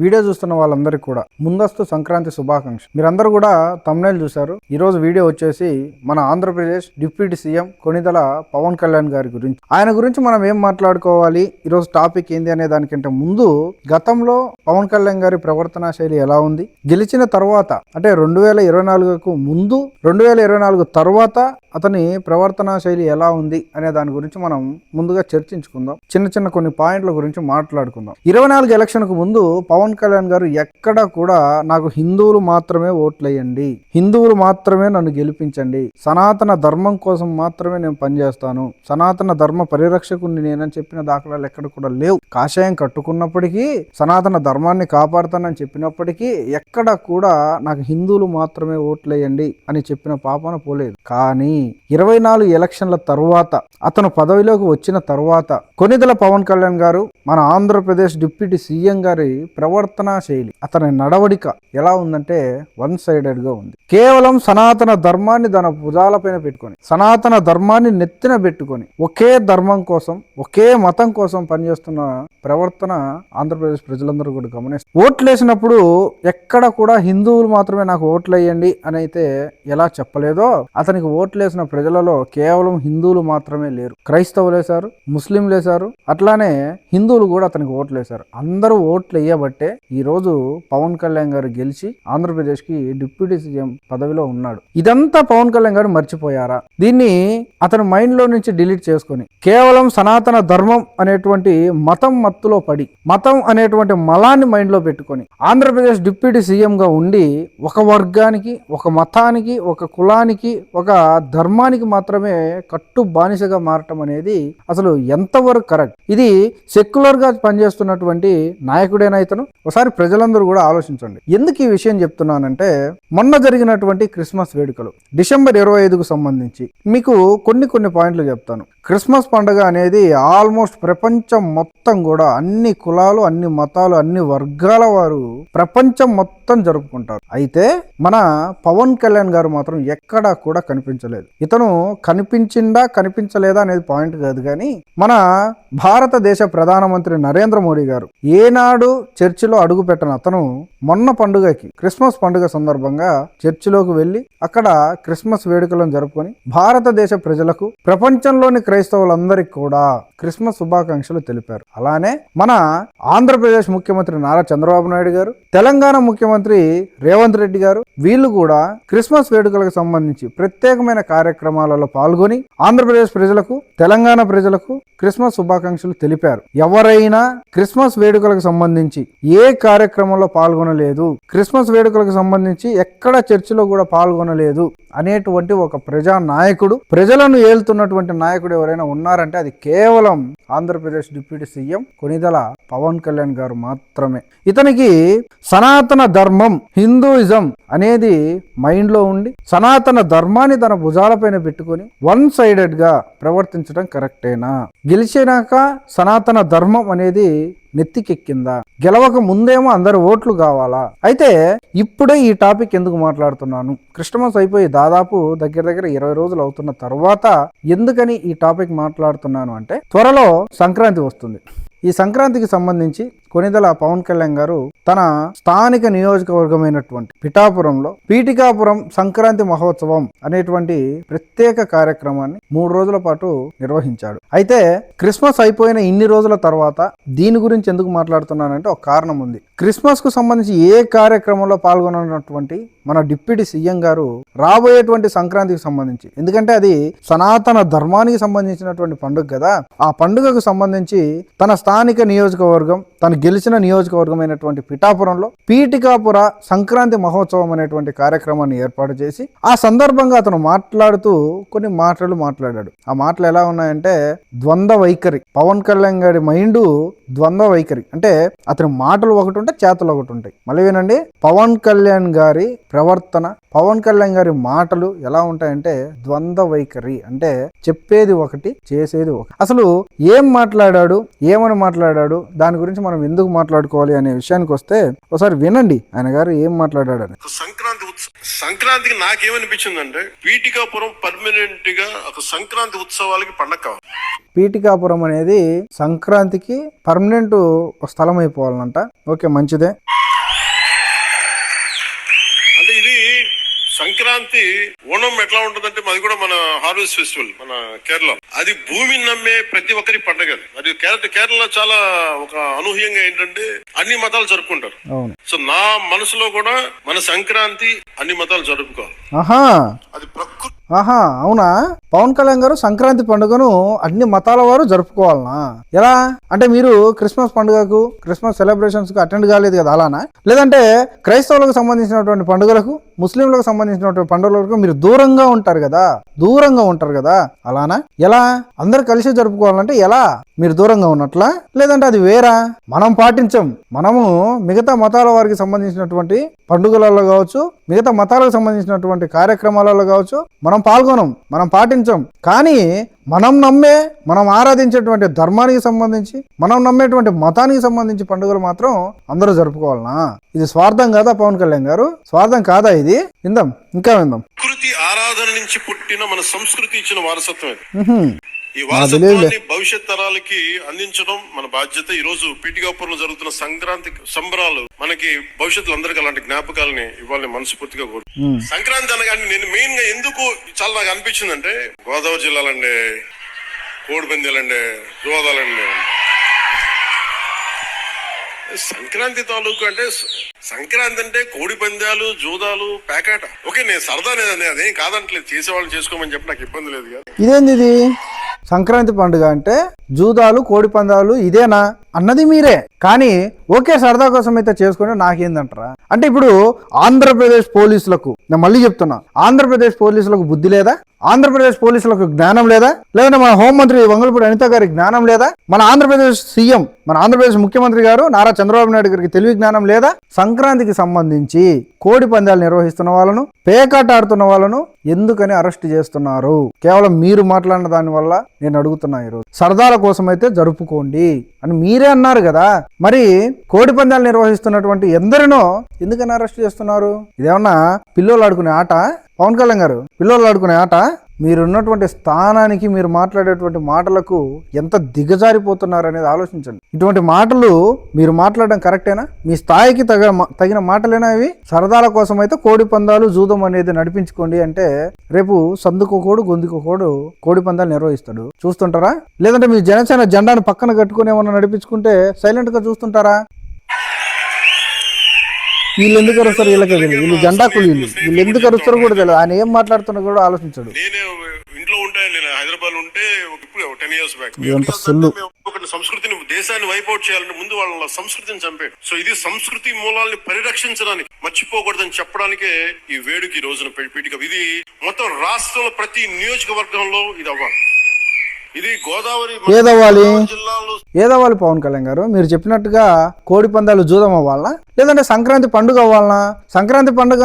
Video చూస్తున్న వాళ్ళందరికీ కూడా ముందస్తు సంక్రాంతి శుభాకాంక్షలు. మీరందరూ కూడా థంబ్నెయిల్ చూశారు. ఈరోజు వీడియో వచ్చేసి మన ఆంధ్రప్రదేశ్ డిప్యూటీ సీఎం కొణిదెల పవన్ కళ్యాణ్ గారి గురించి. ఆయన గురించి మనం ఏం మాట్లాడుకోవాలి, ఈరోజు టాపిక్ ఏంది అనే దానికంటే ముందు గతంలో పవన్ కళ్యాణ్ గారి ప్రవర్తనా శైలి ఎలా ఉంది, గెలిచిన తర్వాత అంటే 2024కు ముందు 2024 తర్వాత అతని ప్రవర్తనా శైలి ఎలా ఉంది అనే దాని గురించి మనం ముందుగా చర్చించుకుందాం. చిన్న కొన్ని పాయింట్ల గురించి మాట్లాడుకుందాం. 24 ఎలక్షన్కు ముందు పవన్ కళ్యాణ్ గారు ఎక్కడ కూడా నాకు హిందువులు మాత్రమే ఓట్లేయండి, హిందువులు మాత్రమే నన్ను గెలిపించండి, సనాతన ధర్మం కోసం మాత్రమే నేను పనిచేస్తాను, సనాతన ధర్మ పరిరక్షకుని నేనని చెప్పిన దాఖలాలు ఎక్కడ కూడా లేవు. కాషాయం కట్టుకున్నప్పటికీ సనాతన ధర్మాన్ని కాపాడుతానని చెప్పినప్పటికీ ఎక్కడ కూడా నాకు హిందువులు మాత్రమే ఓట్లేయండి అని చెప్పిన పాపన పోలేదు. కానీ 24 ఎలక్షన్ల తరువాత అతను పదవిలోకి వచ్చిన తరువాత కొణిదెల పవన్ కళ్యాణ్ గారు మన ఆంధ్రప్రదేశ్ డిప్యూటీ సీఎం గారి ప్రవర్తనా శైలి, అతని నడవడిక ఎలా ఉందంటే వన్ సైడెడ్ గా ఉంది. కేవలం సనాతన ధర్మాన్ని తన భుజాలపైన పెట్టుకొని, సనాతన ధర్మాన్ని నెత్తిన పెట్టుకొని ఒకే ధర్మం కోసం, ఒకే మతం కోసం పనిచేస్తున్న ప్రవర్తన ఆంధ్రప్రదేశ్ ప్రజలందరూ కూడా గమనిస్తారు. ఓట్లేసినప్పుడు ఎక్కడ కూడా హిందువులు మాత్రమే నాకు ఓట్లేయండి అని అయితే ఎలా చెప్పలేదో, అతనికి ఓట్లేసిన ప్రజలలో కేవలం హిందువులు మాత్రమే లేరు. క్రైస్తవులు వేశారు, ముస్లింలు వేశారు, అట్లానే హిందువులు కూడా అతనికి ఓట్లు వేశారు. అందరూ ఓట్లు వేయబట్టే ఈ రోజు పవన్ కళ్యాణ్ గారు గెలిచి ఆంధ్రప్రదేశ్ కి డిప్యూటీ సీఎం పదవిలో ఉన్నాడు. ఇదంతా పవన్ కళ్యాణ్ గారు మర్చిపోయారా? దీన్ని అతని మైండ్ లో నుంచి డిలీట్ చేసుకొని కేవలం సనాతన ధర్మం అనేటువంటి మతం మత్తులో పడి, మతం అనేటువంటి మలాన్ని మైండ్ లో పెట్టుకొని ఆంధ్రప్రదేశ్ డిప్యూటీ సీఎం గా ఉండి ఒక వర్గానికి, ఒక మతానికి, ఒక కులానికి, ఒక ధర్మానికి మాత్రమే కట్టు బానిసగా మారటం అనేది అసలు ఎంతవరకు కరెక్ట్? ఇది సెక్యులర్ గా పనిచేస్తున్నటువంటి నాయకుడేనా ఇతను? ఒకసారి ప్రజలందరూ కూడా ఆలోచించండి. ఎందుకు ఈ విషయం చెప్తున్నానంటే, మొన్న జరిగినటువంటి క్రిస్మస్ వేడుకలు డిసెంబర్ 25కు సంబంధించి మీకు కొన్ని పాయింట్లు చెప్తాను. క్రిస్మస్ పండుగ అనేది ఆల్మోస్ట్ ప్రపంచం మొత్తం కూడా అన్ని కులాలు, అన్ని మతాలు, అన్ని వర్గాల వారు ప్రపంచం మొత్తం జరుపుకుంటారు. అయితే మన పవన్ కళ్యాణ్ గారు మాత్రం ఎక్కడా కూడా కనిపించలేదు. ఇతను కనిపించిందా కనిపించలేదా అనేది పాయింట్ కాదు, కానీ మన భారతదేశ ప్రధానమంత్రి నరేంద్ర మోడీ గారు ఏనాడు చర్చిలో అడుగు పెట్టను అతను మొన్న పండుగకి, క్రిస్మస్ పండుగ సందర్భంగా చర్చిలోకి వెళ్ళి అక్కడ క్రిస్మస్ వేడుకలను జరుపుకొని భారతదేశ ప్రజలకు, ప్రపంచంలోని క్రైస్తవులందరికీ కూడా క్రిస్మస్ శుభాకాంక్షలు తెలిపారు. అలానే మన ఆంధ్రప్రదేశ్ ముఖ్యమంత్రి నారా చంద్రబాబు నాయుడు గారు, తెలంగాణ ముఖ్యమంత్రి రేవంత్ రెడ్డి గారు, వీళ్ళు కూడా క్రిస్మస్ వేడుకలకు సంబంధించి ప్రత్యేకమైన కార్యక్రమాలలో పాల్గొని ఆంధ్రప్రదేశ్ ప్రజలకు, తెలంగాణ ప్రజలకు క్రిస్మస్ శుభాకాంక్షలు తెలిపారు. ఎవరైనా క్రిస్మస్ వేడుకలకు సంబంధించి ఏ కార్యక్రమంలో పాల్గొనలేదు, క్రిస్మస్ వేడుకలకు సంబంధించి ఎక్కడ చర్చిలో కూడా పాల్గొనలేదు అనేటువంటి ఒక ప్రజా నాయకుడు, ప్రజలను ఏలుతున్నటువంటి నాయకుడు ఎవరైనా ఉన్నారంటే అది కేవలం ఆంధ్రప్రదేశ్ డిప్యూటీ సీఎం కొణిదెల పవన్ కళ్యాణ్ గారు మాత్రమే. ఇతనికి సనాతన ధర్మం, హిందూయిజం అనేది మైండ్ లో ఉండి సనాతన ధర్మాన్ని తన భుజాలపైన పెట్టుకొని వన్ సైడెడ్ గా ప్రవర్తించడం కరెక్టేనా? గెలిచినాక సనాతన ధర్మం అనేది నెత్తికెక్కిందా? గెలవక ముందేమో అందరు ఓట్లు కావాలా? అయితే ఇప్పుడే ఈ టాపిక్ ఎందుకు మాట్లాడుతున్నాను, క్రిస్మస్ అయిపోయి దాదాపు దగ్గర 20 రోజులు అవుతున్న తర్వాత ఎందుకని ఈ టాపిక్ మాట్లాడుతున్నాను అంటే, త్వరలో సంక్రాంతి వస్తుంది. ఈ సంక్రాంతికి సంబంధించి కొణిదెల పవన్ కళ్యాణ్ గారు తన స్థానిక నియోజకవర్గమైనటువంటి పిఠాపురంలో పీఠికాపురం సంక్రాంతి మహోత్సవం అనేటువంటి ప్రత్యేక కార్యక్రమాన్ని 3 రోజుల పాటు నిర్వహించాడు. అయితే క్రిస్మస్ అయిపోయిన ఇన్ని రోజుల తర్వాత దీని గురించి ఎందుకు మాట్లాడుతున్నానంటే ఒక కారణం ఉంది. క్రిస్మస్ కు సంబంధించి ఏ కార్యక్రమంలో పాల్గొనటువంటి మన డిప్యూటీ సీఎం గారు రాబోయేటువంటి సంక్రాంతికి సంబంధించి, ఎందుకంటే అది సనాతన ధర్మానికి సంబంధించినటువంటి పండుగ కదా, ఆ పండుగకు సంబంధించి తన స్థానిక నియోజకవర్గం, తన గెలిచిన నియోజకవర్గం అయినటువంటి పిఠాపురంలో పీఠికాపుర సంక్రాంతి మహోత్సవం అనేటువంటి కార్యక్రమాన్ని ఏర్పాటు చేసి ఆ సందర్భంగా అతను మాట్లాడుతూ కొన్ని మాటలు మాట్లాడాడు. ఆ మాటలు ఎలా ఉన్నాయంటే ద్వంద్వ వైఖరి. పవన్ కళ్యాణ్ గారి మైండ్ ద్వంద్వ వైఖరి అంటే అతని మాటలు ఒకటి ఉంటే చేతలు ఒకటి ఉంటాయి. మళ్ళీ వినండి, పవన్ కళ్యాణ్ గారి ప్రవర్తన, పవన్ కళ్యాణ్ గారి మాటలు ఎలా ఉంటాయంటే ద్వంద్వ వైఖరి. అంటే చెప్పేది ఒకటి, చేసేది ఒకటి. అసలు ఏం మాట్లాడాడు, ఏమని మాట్లాడాడు, దాని గురించి మనం ఎందుకు మాట్లాడుకోవాలి అనే విషయానికి వస్తే ఒకసారి వినండి ఆయన గారు ఏం మాట్లాడాడని. సంక్రాంతికి నాకేమనిపించిందంటే పీఠికాపురం పర్మనెంట్ గా ఒక సంక్రాంతి ఉత్సవాలకి పండగ కావాలి. పీఠికాపురం అనేది సంక్రాంతికి పర్మనెంట్ స్థలం అయిపోవాలంట. ఓకే, మంచిదే. సంక్రాంతి ఓణం ఎట్లా ఉంటుందంటే మాది కూడా మన హార్వెస్ట్ ఫెస్టివల్ మన కేరళ. అది భూమిని నమ్మే ప్రతి ఒక్కరి పండుగ. అది కేరళ చాలా ఒక అనూహ్యంగా ఏంటంటే అన్ని మతాలు జరుపుకుంటారు. సో నా మనసులో కూడా మన సంక్రాంతి అన్ని మతాలు జరుపుకోవాలి. అది ప్రకృతి. అవునా? పవన్ కళ్యాణ్ గారు సంక్రాంతి పండుగను అన్ని మతాల వారు జరుపుకోవాలనా? ఎలా అంటే మీరు క్రిస్మస్ పండుగకు క్రిస్మస్ సెలబ్రేషన్స్ కు అటెండ్ కాలేదు కదా, అలానా? లేదంటే క్రైస్తవులకు సంబంధించినటువంటి పండుగలకు ముస్లింలకు సంబంధించినటువంటి పండుగలకు మీరు దూరంగా ఉంటారు కదా, అలానా? ఎలా? అందరు కలిసి జరుపుకోవాలంటే ఎలా? మీరు దూరంగా ఉన్నట్లా? లేదంటే అది వేరా? మనం పాటించం. మనము మిగతా మతాల వారికి సంబంధించినటువంటి పండుగలలో కావచ్చు, మిగతా మతాలకు సంబంధించినటువంటి కార్యక్రమాలలో కావచ్చు మనం పాల్గొనం, మనం పాటించం. కానీ మనం ఆరాధించేటువంటి ధర్మానికి సంబంధించి, మనం నమ్మేటువంటి మతానికి సంబంధించి పండుగలు మాత్రం అందరూ జరుపుకోవాలనా? ఇది స్వార్థం కాదా పవన్ కళ్యాణ్ గారు? స్వార్థం కాదా ఇది? ఇంకా విందాం. ప్రకృతి ఆరాధన నుంచి పుట్టిన మన సంస్కృతి ఇచ్చిన వారసత్వం ఇది. ఈ వారసత్వాన్ని భవిష్యత్ తరాలకి అందించడం మన బాధ్యత. ఈ రోజు పీఠికాపురంలో జరుగుతున్న సంక్రాంతి సంబరాలు మనకి భవిష్యత్తులో అందరికీ అలాంటి జ్ఞాపకాలని ఇవ్వాలని మనస్ఫూర్తిగా కోరు. సంక్రాంతి అనగానే నేను మెయిన్ గా ఎందుకు చాలా నాకు అనిపించిందంటే, గోదావరి జిల్లాలండి, కోడిపందాలండి, జోదాలండి, సంక్రాంతి తాలూకు అంటే సంక్రాంతి అంటే కోడి పందాలు, జూదాలు, పేకాట. ఓకే, నేను సరదా అదేం కాదంటలేదు, చేసేవాళ్ళు చేసుకోమని చెప్పి నాకు ఇబ్బంది లేదు కదా. ఇదేంది ఇది? సంక్రాంతి పండుగ అంటే జూదాలు, కోడి పందాలు ఇదేనా అన్నది మీరే. కానీ ఓకే, సరదా కోసం అయితే చేసుకుని నాకేందంటారా? అంటే ఇప్పుడు ఆంధ్రప్రదేశ్ పోలీసులకు, నేను మళ్ళీ చెప్తున్నా, ఆంధ్రప్రదేశ్ పోలీసులకు బుద్ధి లేదా? ఆంధ్రప్రదేశ్ పోలీసులకు జ్ఞానం లేదా? లేదంటే మన హోంమంత్రి వంగలపూడి అనిత గారికి జ్ఞానం లేదా? మన ఆంధ్రప్రదేశ్ సీఎం, మన ఆంధ్రప్రదేశ్ ముఖ్యమంత్రి గారు నారా చంద్రబాబు నాయుడు గారికి తెలివి జ్ఞానం లేదా? సంక్రాంతికి సంబంధించి కోడి పందాలు నిర్వహిస్తున్న వాళ్ళను, పేకాట ఆడుతున్న వాళ్ళను ఎందుకని అరెస్ట్ చేస్తున్నారు? కేవలం మీరు మాట్లాడిన దాని వల్ల నేను అడుగుతున్నా. ఈరోజు సరదాల కోసం అయితే జరుపుకోండి అని మీరే అన్నారు కదా, మరి కోడి పందాలు నిర్వహిస్తున్నటువంటి ఎందరినో ఎందుకని అరెస్ట్ చేస్తున్నారు? ఇదేమన్నా పిల్లోళ్ళు ఆడుకునే ఆట? పవన్ కళ్యాణ్ గారు, పిల్లోళ్ళు ఆడుకునే ఆట? మీరున్నటువంటి స్థానానికి, మీరు మాట్లాడేటువంటి మాటలకు ఎంత దిగజారిపోతున్నారు అనేది ఆలోచించండి. ఇటువంటి మాటలు మీరు మాట్లాడడం కరెక్టేనా? మీ స్థాయికి తగిన మాటలేనా ఇవి? సరదాల కోసం అయితే కోడి పందాలు, జూదం అనేది నడిపించుకోండి అంటే రేపు సందుకోకోడు గొంతుకోకోడు కోడి పందాలు నిర్వహిస్తాడు, చూస్తుంటారా? లేదంటే మీ జనసేన జెండాను పక్కన కట్టుకుని ఏమన్నా నడిపించుకుంటే సైలెంట్ గా చూస్తుంటారా? వీళ్ళు ఎందుకు అరుస్తారు? వీళ్ళు జెండా కూలీలు, వీళ్ళు ఎందుకు అరుస్తారు కూడా తెలియదు. ఆయన ఏం మాట్లాడుతున్నా కూడా ఆలోచించాడు. ఇంట్లో ఉంటే, నేను హైదరాబాద్ ఉంటే ఇప్పుడు 10 years బ్యాక్ సంస్కృతిని, దేశాన్ని వైపౌట్ చేయాలంటే ముందు వాళ్ళ సంస్కృతిని చంపేడు. సో ఇది సంస్కృతి మూలాల్ని పరిరక్షించడానికి, మర్చిపోకూడదని చెప్పడానికే ఈ వేడుక ఈ రోజున పీఠిక. ఇది మొత్తం రాష్ట్రంలో ప్రతి నియోజకవర్గంలో ఇది అవ్వాలి. ఇది గోదావరి ఏదవ్వాలి పవన్ కళ్యాణ్ గారు? మీరు చెప్పినట్టుగా కోడి పందాలు జూదం అవ్వాలనా? లేదంటే సంక్రాంతి పండుగ అవ్వాలనా? సంక్రాంతి పండుగ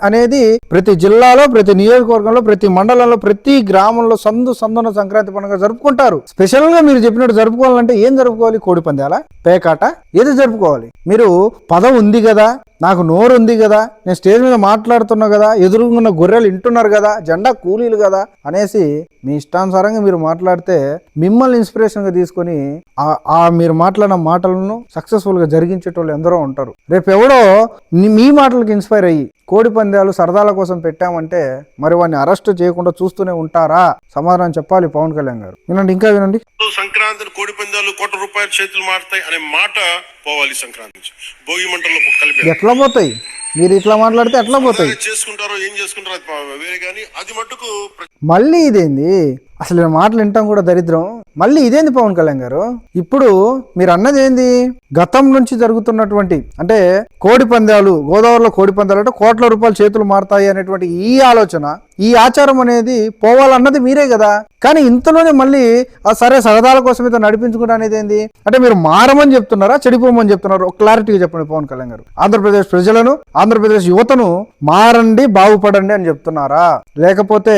అనేది ప్రతి జిల్లాలో, ప్రతి నియోజకవర్గంలో, ప్రతి మండలంలో, ప్రతి గ్రామంలో సందున సంక్రాంతి పండుగ జరుపుకుంటారు. స్పెషల్ గా మీరు చెప్పినట్టు జరుపుకోవాలంటే ఏం జరుపుకోవాలి? కోడి పందాల, పేకాట, ఏది జరుపుకోవాలి? మీరు పదం ఉంది కదా, నాకు నోరు ఉంది కదా, నేను స్టేజ్ మీద మాట్లాడుతున్నా కదా, ఎదురుగున్న గొర్రెలు వింటున్నారు కదా, జెండా కూలీలు కదా అనేసి మీ ఇష్టానుసారంగా మీరు మాట్లాడితే మిమ్మల్ని ఇన్స్పిరేషన్ గా తీసుకొని మీరు మాట్లాడిన మాటలను సక్సెస్ఫుల్ గా జరిగించేటోళ్ళు ఎందరో ఉంటారు. రేపు ఎవడో మీ మాటలకు ఇన్స్పైర్ అయ్యి కోడి పందాలు సరదాల కోసం పెట్టామంటే మరి వాడిని అరెస్ట్ చేయకుండా చూస్తూనే ఉంటారా? సమాధానం చెప్పాలి పవన్ కళ్యాణ్ గారు. వినండి, ఇంకా వినండి. సంక్రాంతి కోడి పందాలు ₹1 చేతులు మారుతాయి అనే మాట పోవాలి. సంక్రాంతి భోగి మంటల్లో కలిపి ఎట్లా పోతాయి? మీరు ఇట్లా మాట్లాడితే ఎట్లా పోతాయి? చేసుకుంటారో ఏం చేసుకుంటారో వేరే, కానీ అది మట్టుకు మళ్ళీ ఇదేంది? అసలు మాటలు వింటాం కూడా దరిద్రం. మళ్ళీ ఇదేంది పవన్ కళ్యాణ్ గారు? ఇప్పుడు మీరు అన్నది ఏంది? గతం నుంచి జరుగుతున్నటువంటి, అంటే కోడి పందాలు, గోదావరిలో కోడి పందాలు అంటే ₹1 చేతులు మారుతాయి అనేటువంటి ఈ ఆలోచన, ఈ ఆచారం అనేది పోవాలన్నది మీరే కదా. కానీ ఇంతలోనే మళ్ళీ సరే సరదాల కోసం అయితే నడిపించుకుంటా అనేది ఏంది? అంటే మీరు మారమని చెప్తున్నారా, చెడిపోమని చెప్తున్నారు? ఒక క్లారిటీగా చెప్పండి పవన్ కళ్యాణ్ గారు. ఆంధ్రప్రదేశ్ ప్రజలను, ఆంధ్రప్రదేశ్ యువతను మారండి, బాగుపడండి అని చెప్తున్నారా, లేకపోతే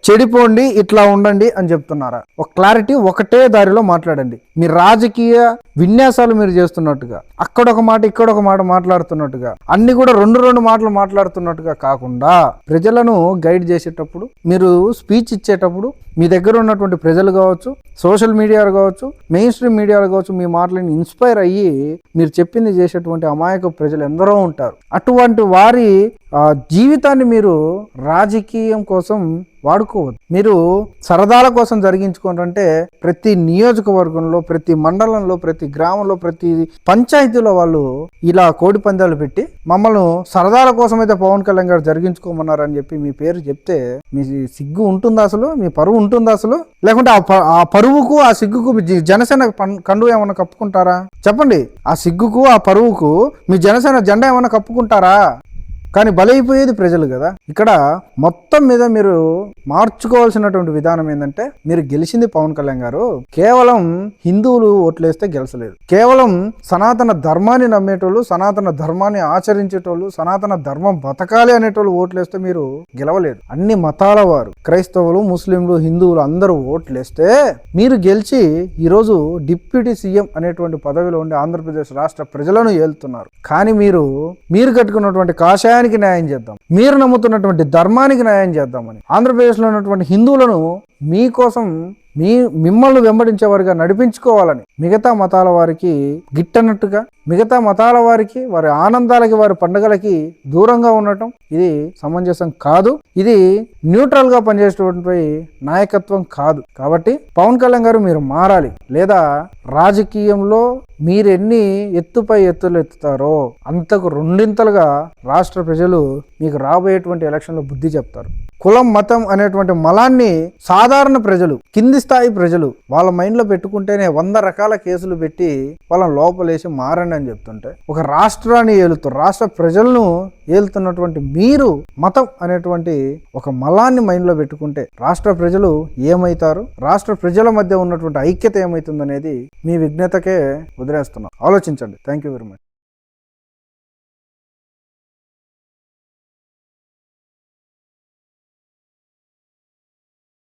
చెడిపోండి, ఇట్లా ఉండండి అని చెప్తున్నారా? ఒక క్లారిటీ, ఒకటే దారిలో మాట్లాడండి. మీ రాజకీయ విన్యాసాలు మీరు చేస్తున్నట్టుగా, అక్కడొక మాట ఇక్కడొక మాట మాట్లాడుతున్నట్టుగా, అన్ని కూడా రెండు మాటలు మాట్లాడుతున్నట్టుగా కాకుండా ప్రజలను గైడ్ చేసేటప్పుడు, మీరు స్పీచ్ ఇచ్చేటప్పుడు మీ దగ్గర ఉన్నటువంటి ప్రజలు కావచ్చు, సోషల్ మీడియాలు కావచ్చు, మెయిన్ స్ట్రీమ్ మీడియాలు కావచ్చు, మీ మాటలను ఇన్స్పైర్ అయ్యి మీరు చెప్పింది చేసేటువంటి అమాయక ప్రజలు ఎందరో ఉంటారు. అటువంటి వారి ఆ జీవితాన్ని మీరు రాజకీయం కోసం వాడుకోవద్దు. మీరు సరదాల కోసం జరిగించుకోవాలంటే ప్రతి నియోజకవర్గంలో, ప్రతి మండలంలో, ప్రతి గ్రామంలో, ప్రతి పంచాయతీలో వాళ్ళు ఇలా కోడి పందాలు పెట్టి మమ్మల్ని సరదాల కోసం అయితే పవన్ కళ్యాణ్ గారు జరిగించుకోమన్నారని చెప్పి మీ పేరు చెప్తే మీ సిగ్గు ఉంటుందా అసలు? మీ పరువు ఉంటుందా అసలు? లేకుంటే ఆ పరువుకు ఆ సిగ్గుకు జనసేన కండు ఏమన్నా కప్పుకుంటారా? చెప్పండి. ఆ సిగ్గుకు ఆ పరువుకు మీ జనసేన జెండా ఏమన్నా కప్పుకుంటారా? కానీ బలైపోయేది ప్రజలు కదా. ఇక్కడ మొత్తం మీద మీరు మార్చుకోవాల్సినటువంటి విధానం ఏంటంటే, మీరు గెలిచింది పవన్ కళ్యాణ్ గారు కేవలం హిందువులు ఓట్లేస్తే గెలిచలేదు. కేవలం సనాతన ధర్మాన్ని నమ్మేటోళ్ళు, సనాతన ధర్మాన్ని ఆచరించేటోళ్ళు, సనాతన ధర్మం బతకాలి అనేటోళ్ళు ఓట్లేస్తే మీరు గెలవలేదు. అన్ని మతాల వారు, క్రైస్తవులు, ముస్లింలు, హిందువులు అందరూ ఓట్లేస్తే మీరు గెలిచి ఈరోజు డిప్యూటీ సీఎం అనేటువంటి పదవిలో ఉండి ఆంధ్రప్రదేశ్ రాష్ట్ర ప్రజలను ఏలుతున్నారు. కానీ మీరు కట్టుకున్నటువంటి కాషాయానికి న్యాయం చేద్దాం, మీరు నమ్ముతున్నటువంటి ధర్మానికి న్యాయం చేద్దామని ఆంధ్రప్రదేశ్లో ఉన్నటువంటి హిందువులను మీకోసం మిమ్మల్ని వెంబడించేవారిగా నడిపించుకోవాలని మిగతా మతాల వారికి గిట్టనట్టుగా, మిగతా మతాల వారికి వారి ఆనందాలకి, వారి పండుగలకి దూరంగా ఉండటం ఇది సమంజసం కాదు. ఇది న్యూట్రల్ గా పనిచేసేటువంటి నాయకత్వం కాదు. కాబట్టి పవన్ కళ్యాణ్ గారు మీరు మారాలి. లేదా రాజకీయంలో మీరెన్ని ఎత్తుపై ఎత్తులు ఎత్తుతారో అంతకు రెండింతలుగా రాష్ట్ర ప్రజలు మీకు రాబోయేటువంటి ఎలక్షన్లో బుద్ధి చెప్తారు. కులం, మతం అనేటువంటి మలాన్ని సాధారణ ప్రజలు, కింది స్థాయి ప్రజలు వాళ్ళ మైండ్లో పెట్టుకుంటేనే 100 రకాల కేసులు పెట్టి వాళ్ళని లోపలేసి మారండి అని చెప్తుంటే, ఒక రాష్ట్రాన్ని ఏలుతూ రాష్ట్ర ప్రజలను ఏలుతున్నటువంటి మీరు మతం అనేటువంటి ఒక మలాన్ని మైండ్లో పెట్టుకుంటే రాష్ట్ర ప్రజలు ఏమవుతారు, రాష్ట్ర ప్రజల మధ్య ఉన్నటువంటి ఐక్యత ఏమవుతుందనేది మీ విజ్ఞతకే వదిలేస్తున్నాం. ఆలోచించండి. Thank you very much.